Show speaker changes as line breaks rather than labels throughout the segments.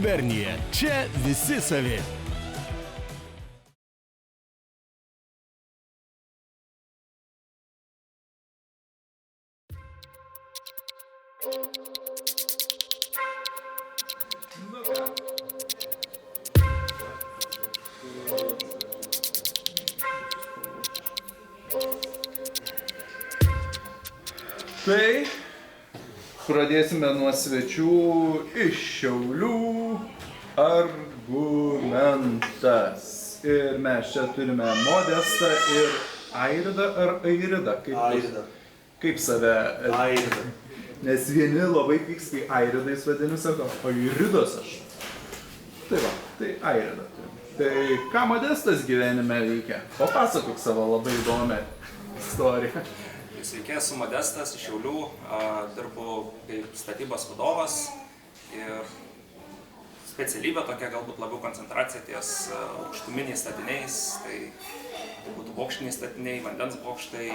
gubernija. Čia visi savi.
Tai pradėsime nuo svečių iš Šiaulių. Argumentas. Ir mes čia turime Modestą ir Airidą ar Airidą?
Airida.
Kaip save?
Airida.
Nes vieni labai pyks, kai Airidais vadini, sako, Airidas aš. Tai va, tai Airida turim. Tai ką Modestas gyvenime veikia? Papasakok savo labai įdomią istoriją.
Sveiki, esu Modestas iš Šiaulių, dirbu kaip statybos vadovas ir specialybė tokia galbūt labiau koncentracija ties aukštuminiais statiniais, tai būtų bokštiniai statiniai, vandens bokštai,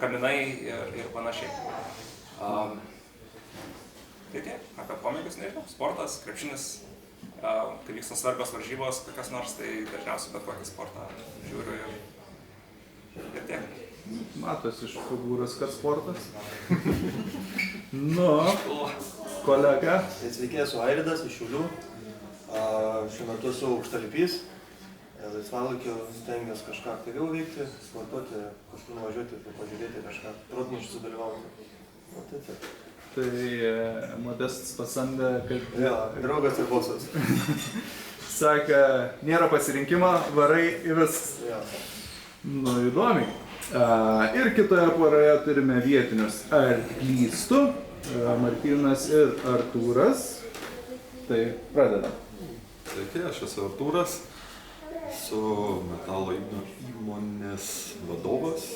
kaminai ir panašiai. Tai tiek, apie pomėgius nežinau, sportas, krepšinis, kai vyksta svarbios varžybos kokias nors, tai dažniausiai bet kokį sportą žiūriu ir tiek.
Matosi iš figūros, kad sportas. Nu, kolega.
Sveiki, esu Airidas iš Šiaulių. Šiuo metu esu aukštalipys. Laisvalaikiu stengiuosi kažką aktyviau veikti, sportuoti, kažkur nuvažiuoti, pažiūrėti kažką, protmūšį sudalyvauti.
Tai Modestas pasamdė, kad...
Jo, draugas ir boksas.
Sakė, nėra pasirinkimo, varai į viskas.
Jo.
Nu, įdomiai. Ir kitoje poroje turime vietinius arklistų, Martynas ir Artūras. Tai pradedam.
Sveiki, aš esu Artūras, su metalo įmonės vadovas.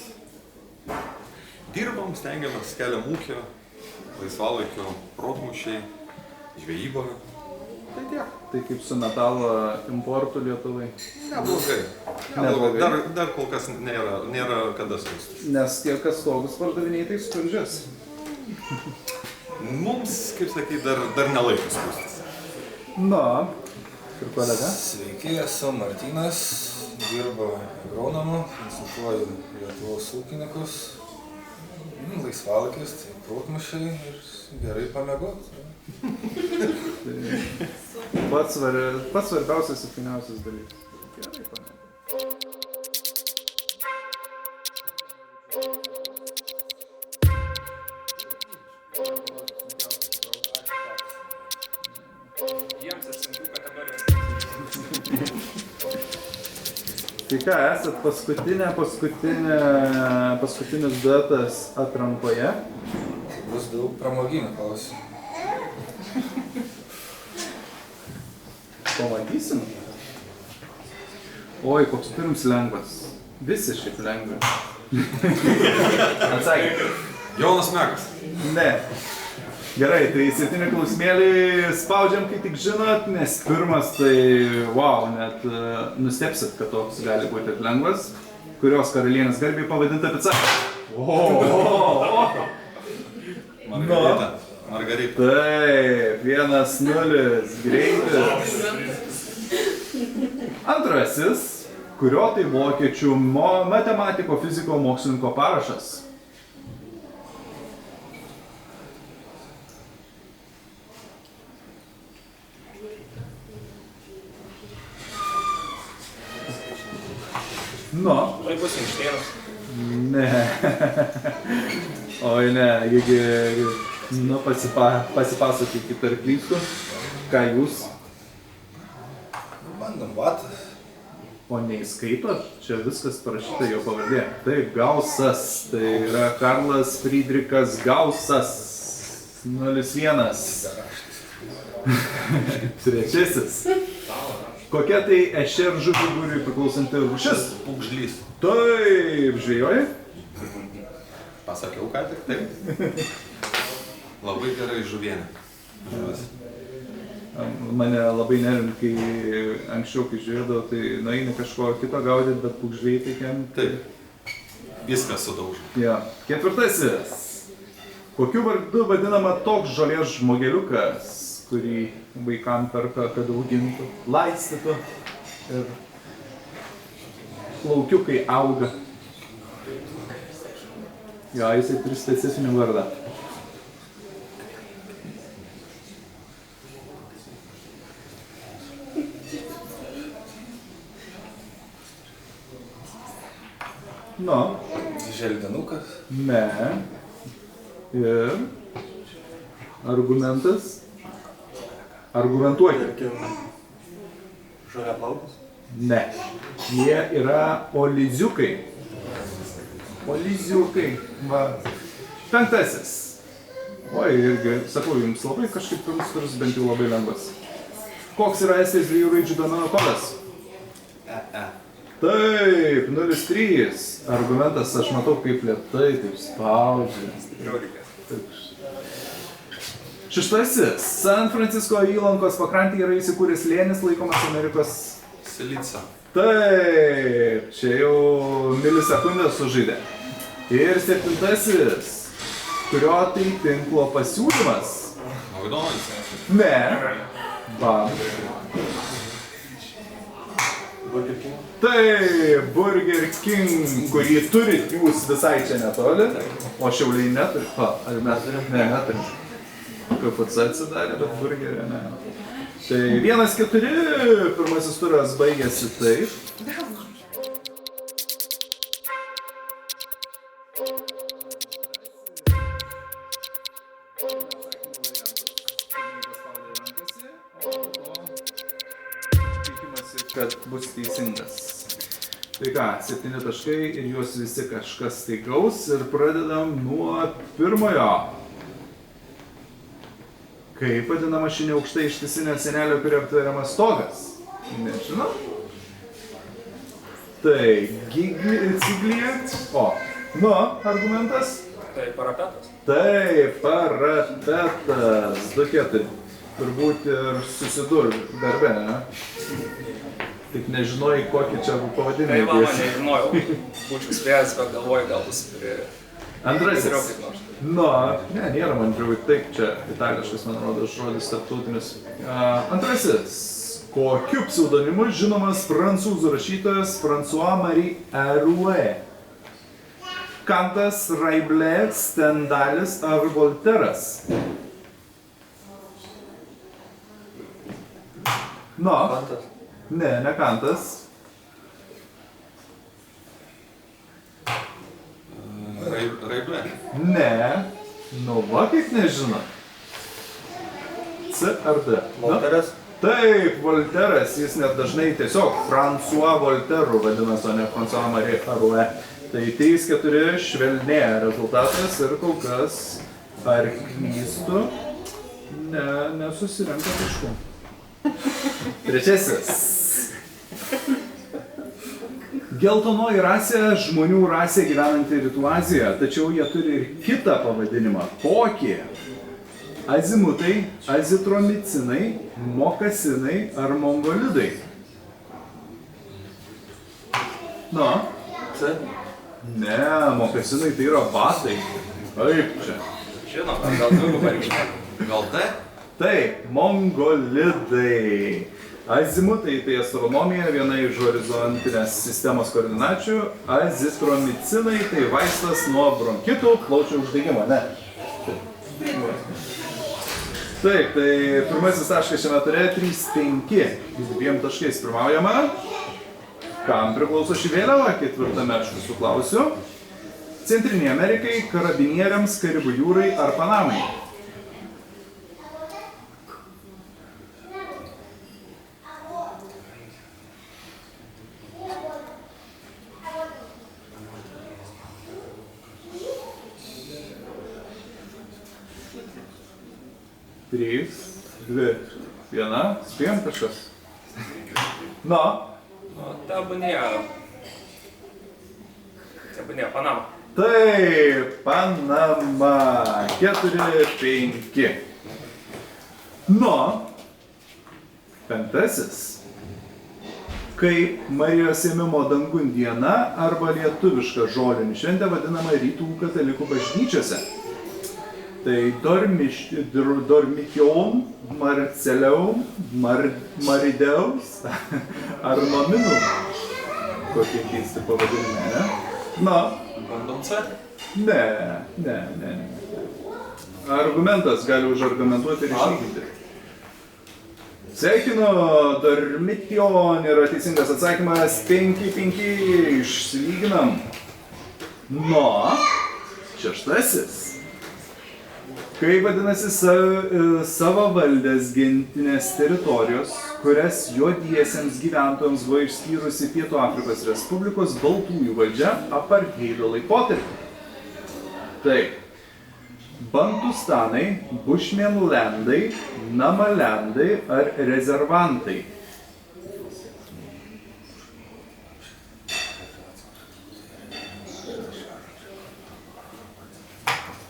Dirbam, stengiamės, keliam ūkio, laisvalaikio, protmūšiai, žvejyba. Tai tiek.
Tai kaip su metalo importu Lietuvai.
Neblogai. Dar kol kas nėra kada skųstis.
Nes tie, kas stogus pardavinėjai, tai skurdžias.
Mums, kaip sakyti, dar nelaikas skųstis.
Na, ir kolega?
Sveiki, esu Martynas, dirbu agronomu, konsultuoju Lietuvos ūkininkus. Laisvalakis, tai protmūšiai ir gerai pamiegoti.
Pats svarbiausias ir finiausias dalykas. Gerai pamiegoti.
Jiems ir sunkių kategorijų.
Tai ką, esat paskutinis duetas atrankoje?
Bus daug pramoginių klausimų.
Pamatysim. Oi, koks pirms lengvas. Visi šiaip lengvi. Atsakė.
Jonas Mekas.
Ne. Gerai, tai 7 klausimėlį spaudžiam, kai tik žinot, nes pirmas tai wow, net nustepsit, kad toks gali būti lengvas. Kurios karalienės garbei pavadinta pica?
Margarita. Margarita.
Taip, 1-0, greitis. Antrasis, kurio tai vokiečių matematiko, fiziko, mokslininko parašas? Nu.
Laibus Einšteinas.
Ne. Oi ne, nu pasipasakykit ar klystu, ką jūs?
Bandom vatą.
O neįskaitot, čia viskas parašyta jo pavardė. Taip, Gaussas, tai yra Karlas Friedrichas Gaussas, 0-1. Trečiasis. Kokia tai ešer žuvų būriui priklausanti rūšis?
Pūgžlys.
Taip, žvejoji?
Pasakiau ką tik, taip. Labai gerai žuvienė.
Mane labai nervina, kai anksčiau, kai žiūrėdavo, tai nueini kažko kito gaudyti, bet pūgžliai tai kem...
Taip. Viskas sudaužo.
Ja. Ketvirtasis. Kokiu vardu vadinama toks žolės žmogeliukas, kurį vaikam perka, kad augintų, laistytų ir plaukiukai auga. Jo, jisai turi specifinį vardą. Nu,
Želdinukas.
ne. Ir argumentas. Argumentuokit.
Tarkim, žaliaplaukis.
Ne. Jie yra oliziukai. Oliziukai. Va. 5. Oi, irgi, sakau, jums labai kažkaip pirmus bent jau labai lengvas. Koks yra Estijos 2 raidžių domeno kodas? Taip, 03. Argumentas, aš matau, kaip lėtai, taip spaudžia. Taip. 6. San Francisco įlankos pakrantėje yra įsikūręs slėnis laikomas Amerikos.
Silica.
Taip, čia jau milisekundės sužaidė. Ir 7. Kurio tai tinklo pasiūlymas?
McDonald's.
Ne. Va.
Burger King.
Tai Burger King, kurį turit jūs visai čia netoli, o Šiauliai neturit. Pa, ar mes turim? Ne, neturim. KFC atsidarė, bet burgerio ne. Tai 1-4, pirmasis turas baigėsi taip. Tikimasi, kad bus teisingas. Tai ką, 7 taškai ir juos visi kažkas tai gaus ir pradedam nuo pirmojo. Kaip vadinama ši neaukšta ištisinė sienelė, kuri aptveriamas stogas? Nežinau. Tai ciglija. O, nu, argumentas?
Tai parapetas.
Taip, parapetas. 2-4. Turbūt ir susidur darbe, ne? Tik nežinojai, kokį čia
Tai
pavadinimą.
va, man nežinojau. Būčiau spėjęs, bet galvoju, gal bus prie...
Antrasis.
Geriau kaip nors.
Nu, ne, nėra man žiūrėjau, taip, čia itališkas, man rodo, žodis tarptautinis. Antrasis. Kokiu pseudonimu žinomas prancūzų rašytojas François-Marie Arouet? Kantas, Rabelais, Stendalis ar Volteras? Nu,
Kantas.
ne, ne Kantas.
Raiblė.
Ne. Nu, va kaip nežino. C ar D?
Volteras.
Taip, Volteras, jis net dažnai tiesiog François Volteru vadinasi, o ne François-Marie Arouet. Tai 3-4 švelnėja rezultatas ir kol kas, ar klystu, nesusirenka taškų. Trečiasis. Geltonoji rasė – žmonių rasė gyvenanti Rytų Azijoje, tačiau jie turi ir kitą pavadinimą. Kokį? Azimutai, azitromicinai, mokasinai ar mongolidai? Nu?
C.
Ne, mokasinai tai yra batai. Taip čia.
Žinoma, gal daugiau pareikšmė.
Gal D?
Taip, mongolidai. Azimutai tai astronomija, viena iš horizontinės sistemos koordinačių. Azitromicinai tai vaistas nuo bronchitų, plaučių uždegimo, ne? Taip, tai pirmasis taškas šiame ture 3-5. 2 taškais pirmaujama. Kam priklauso ši vėliava? 4 aš visų klausiu. Centrinei Amerikai, karabinieriams, Karibų jūrai ar Panamai? Trys, 2, 1, spėjom kažkas. Nu,
Tebūnėja Panama.
taip, Panama. 4-5. Nu, 5. Kaip Marijos ėmimo dangun diena arba lietuviška žolinių šventė vadinama rytų katalikų bažnyčiose. Tai Dormikion, Marceleum, Marideus ar Nominum. Kokie keisti pavadinimai, ne? Na.
Bandom C?
Ne. Argumentas gali užargumentuoti ir išlyginti. Sveikinu, Dormition yra teisingas atsakymas 5-5, išlyginam. No, šeštasis. Kaip vadinasi savavaldės gentinės teritorijos, kurias juodiesiems gyventojams buvo išskyrusi Pietų Afrikos Respublikos baltųjų valdžia apartheido laikotarpį? Taip. Bantustanai, Bushmenlandai, Namalandai ar rezervantai?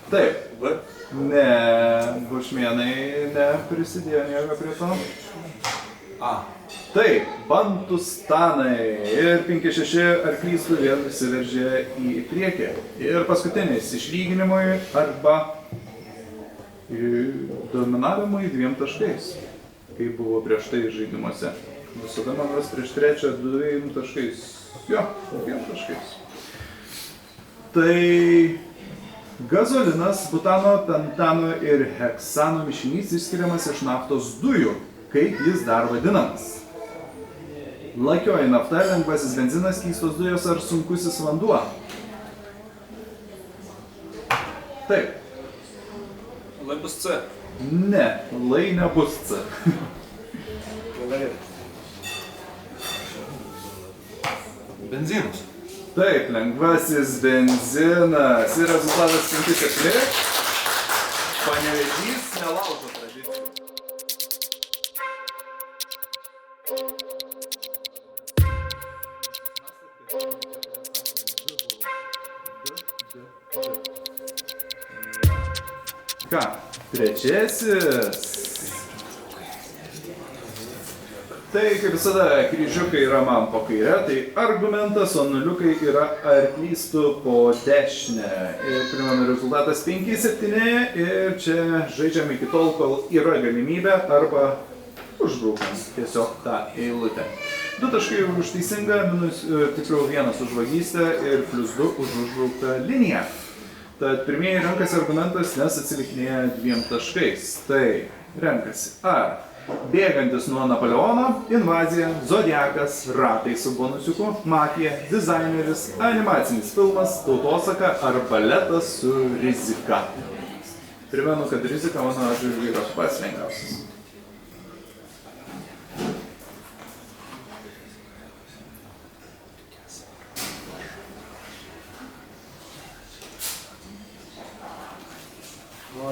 Taip. Ne, bušmenai neprisidėjo nieko prie to. Taip, Bantustanai ir 5-6 arklys vėl įsiveržė į priekį. Ir paskutinis išlyginimui arba dominavimui 2 taškais, kaip buvo prieš tai žaidimuose. Visada manas prieš trečią 2 taškais. Jo, 2 taškais. Tai gazolinas, butano, pentano ir heksano mišinys išskiriamas iš naftos dujų. Kaip jis dar vadinamas? Lakioji nafta, lengvasis benzinas, keistos dujos ar sunkusis vanduo? Taip.
Lai bus C.
Ne, lai nebus C.
Benzinas.
Taip, lengvasis benzinas. Ir rezultatas 5-7. Panevėžys nelaužo tradicijų. Ką? Trečiasis. Tai kaip visada kryžiukai yra man po kairę, tai argumentas, o nuliukai yra arklystų po dešinę. Ir primenu rezultatas 5-7 ir čia žaidžiam iki tol, kol yra galimybė arba užbraukiam tiesiog tą eilutę. 2 taškai už teisingą, tiksliau 1 už vagystę ir +2 už užbrauktą liniją. Tad pirmieji renkasi argumentas, nes atsilikinėja 2 taškais. Tai renkasi ar bėgantis nuo Napoleono, invazija, zodiakas, ratai su bonusiuku, mafija, dizaineris, animacinis filmas, tautosaka ar baletas su rizika. Primenu, kad rizika mano atžvilgiu yra pats lengviausias.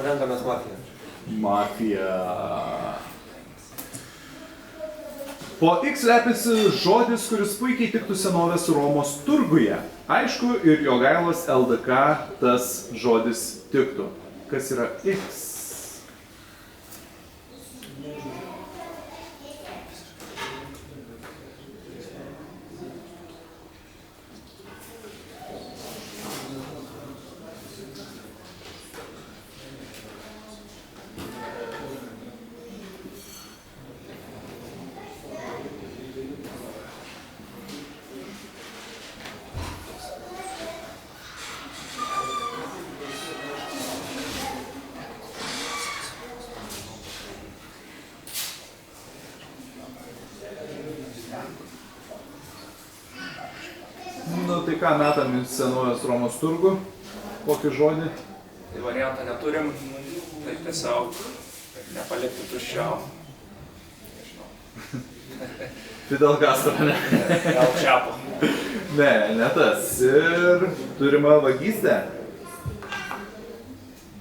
Renkamės mafiją.
Mafija. Po X slepiasi žodis, kuris puikiai tiktų senovės Romos turguje. Aišku, ir Jogailos LDK tas žodis tiktų. Kas yra X? Nu, tai ką metam į senovės Romos turgų? Kokį žodį?
Tai variantą neturim, tai tiesiog nepalikti tuščio. Nežinau.
Fidel Castro, ne?
Gal čiapo.
Ne tas. Ir turima vagystė.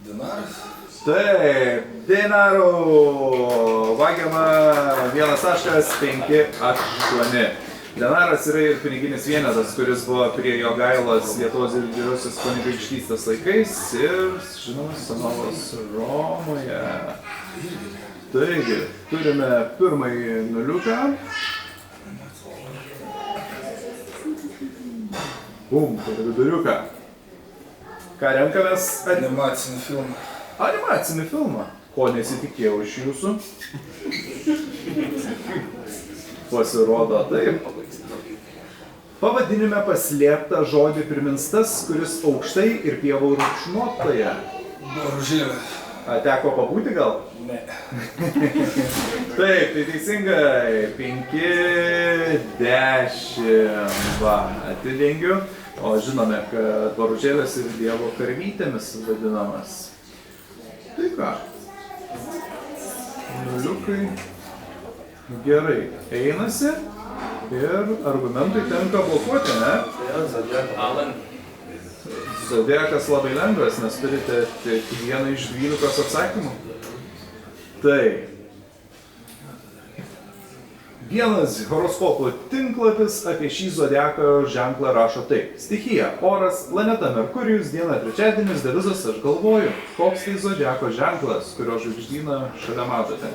Dinaras.
Taip, dinarų. Vagiama 1,5-8. Denaras yra ir piniginis vienetas, kuris buvo prie Jogailos Lietuvos ir didžiosios kunigaikštystės laikais ir, žinoma, senovės Romoje. Taigi, turime pirmąjį nuliuką. Bum, viduriuką. Ką renkamės?
Animacinį filmą.
animacinį filmą. Ko nesitikėjau iš jūsų. Pasirodo taip. Pavadinime paslėpta žodį primins tas, kuris aukštai ir pievų rūpšnuotoje.
Boružėlė.
Teko pabūti gal?
Ne.
Taip, tai teisingai. 5-10. Va, atidengiu. O žinome, kad boružėlės ir dievo karvytėmis vadinamas. Tai ką? Nuliukai. Gerai. Einasi. Ir argumentai tenka blokuoti, ne?
Tai Zodiakas.
Alan.
Zodiakas labai lengvas, nes turite tik vieną iš 12 atsakymų. Tai. Vienas horoskopo tinklapis apie šį zodiako ženklą rašo taip. Stichija, oras, planeta Merkurijus, diena trečiadienis, devizas aš galvoju. Koks tai zodiako ženklas, kurio žvaigždyną šalia matote?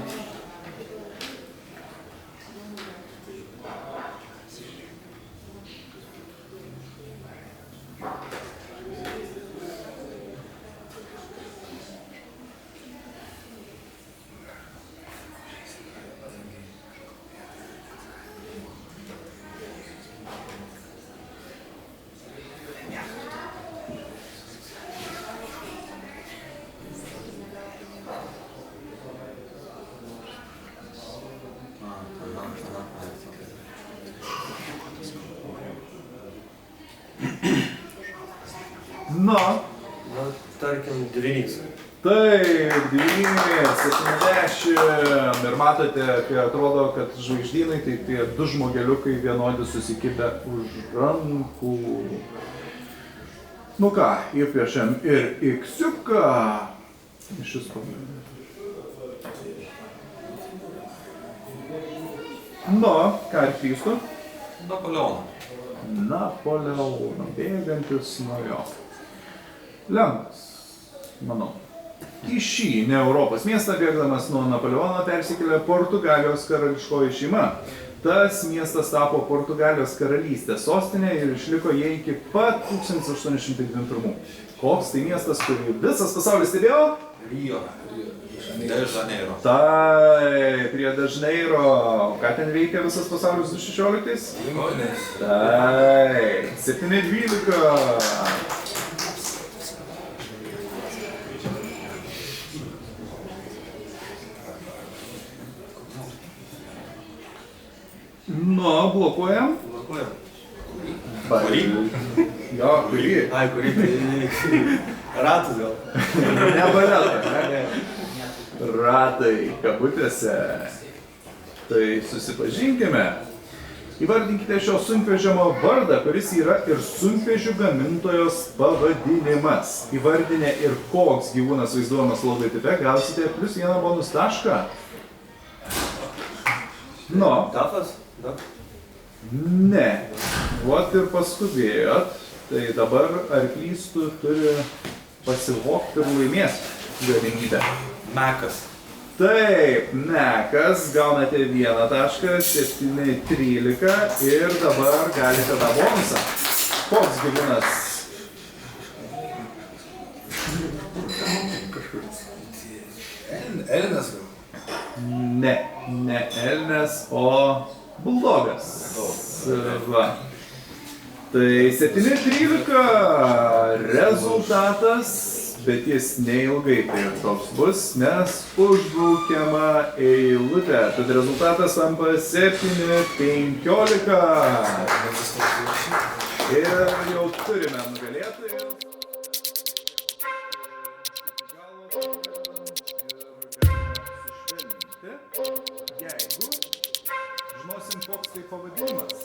Na.
Na, tarkim, dvynys.
Taip, 70. Ir matote, kai atrodo, kad žvaigždynai, tai tie du žmogeliukai vienodi susikibę už rankų. Nu ką, įpiešiam ir X-iuką. Šis pagrindas. Nu, ką ir klystu?
Napoleoną.
Napoleoną, bėgantis nuo jo. Lengvas, manau. Į šį ne Europos miestą bėgdamas nuo Napoleono persikėlė Portugalijos karališkoji šeima. Tas miestas tapo Portugalijos karalystės sostinė ir išliko jie iki pat 1821. Koks tai miestas, kurį visas pasaulis stebėjo?
Rio. De Janeiro.
Taip, Rio de Janeiro. Ką ten veikia visas pasaulis 2016?
Įmonės.
Taip, 7-12. Nu, blokuojam.
Blokuojam.
Kurį?
Jo, kurį?
Ai, kurį tai... Ratus gal.
Ne baletą, ne? Ratai, kabutėse. Tai susipažinkime. Įvardinkite šio sunkvežimo vardą, kuris yra ir sunkvežių gamintojos pavadinimas. Įvardinę ir koks gyvūnas vaizduojamas logotipe, gausite +1 bonus tašką. Nu.
Dafas? Daf?
Ne. Vot ir paskubėjot. Tai dabar arklys tu turi pasivokti ir laimės galimybę.
Mekas.
Taip, Mekas, gaunate 1 tašką, 7-13 ir dabar galite tą bonusą. Koks gyvūnas?
Elnes gal.
Ne, ne elnes, o buldogas. Va. Tai 7-13 rezultatas, bet jis neilgai tai toks bus, nes užbraukiama eilutė. Tad rezultatas tampa 7-15. Ir jau turime nugalėtojų. Jeigu žinosim, koks tai pavadinimas,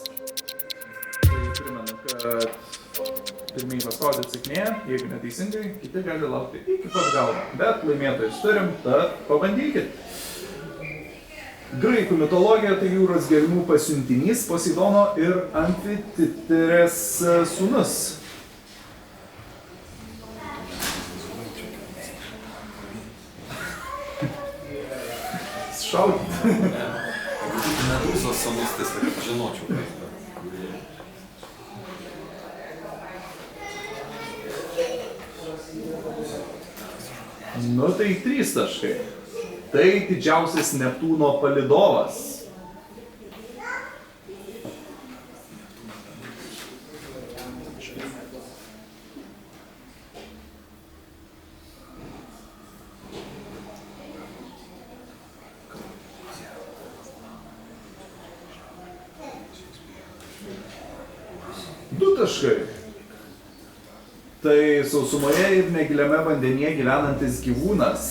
tai primenu, kad pirmiai paskaudėt sėkmė, jeigu neteisingai, kiti gali laukti iki pat galo. Bet laimėtojus turim, tad pabandykit. Graikų mitologija tai jūros gelmių pasiuntinys, Poseidono ir Amfiteterės sūnus. Šaudyti.
Medūzos sūnus, tai žinočiau.
Nu, Nu tai 3 taškai. Tai didžiausias Neptūno palydovas. Du taškai. Tai sausumoje ir negiliame vandenyje gyvenantis gyvūnas.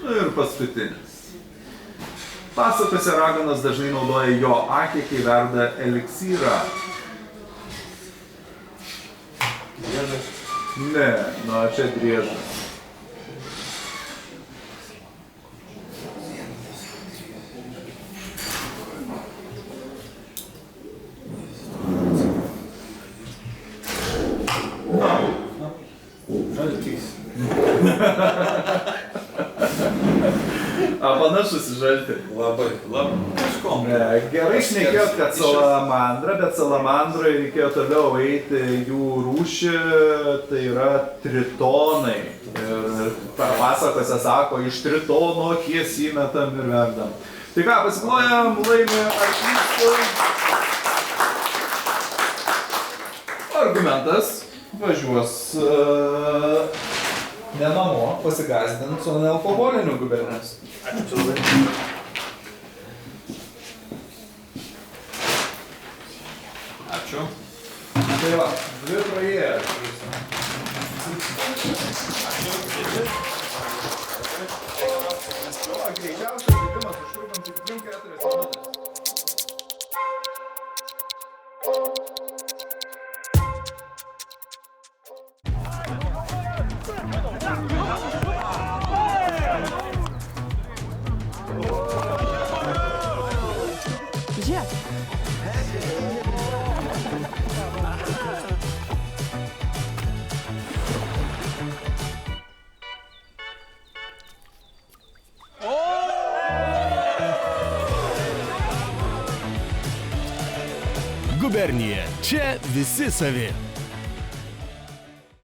Nu ir paskutinis. Pasakose raganos dažnai naudoja jo akį, kai verda eliksyrą.
Driežas.
Ne, nu čia driežas.
Žaltys.
A panašus į žaltį.
Labai. Kažkom.
Gerai šnekėjot, kad salamandra, bet salamandrai reikėjo toliau eiti jų rūšį, tai yra tritonai. Ir pasakose sako, iš tritono akies įmetam ir verdam. Tai ką, pasiplojam, laimė artistų. Argumentas važiuos ne namo, pasigąsdint su nealkoholiniu gubernės.
Ačiū labai.
Ačiū.
Tai va, 2 praėjo. Greičiausias žaidimas užtrukant tik 4 minutės.
Žiūrėk.
Gubernija. Čia visi savi.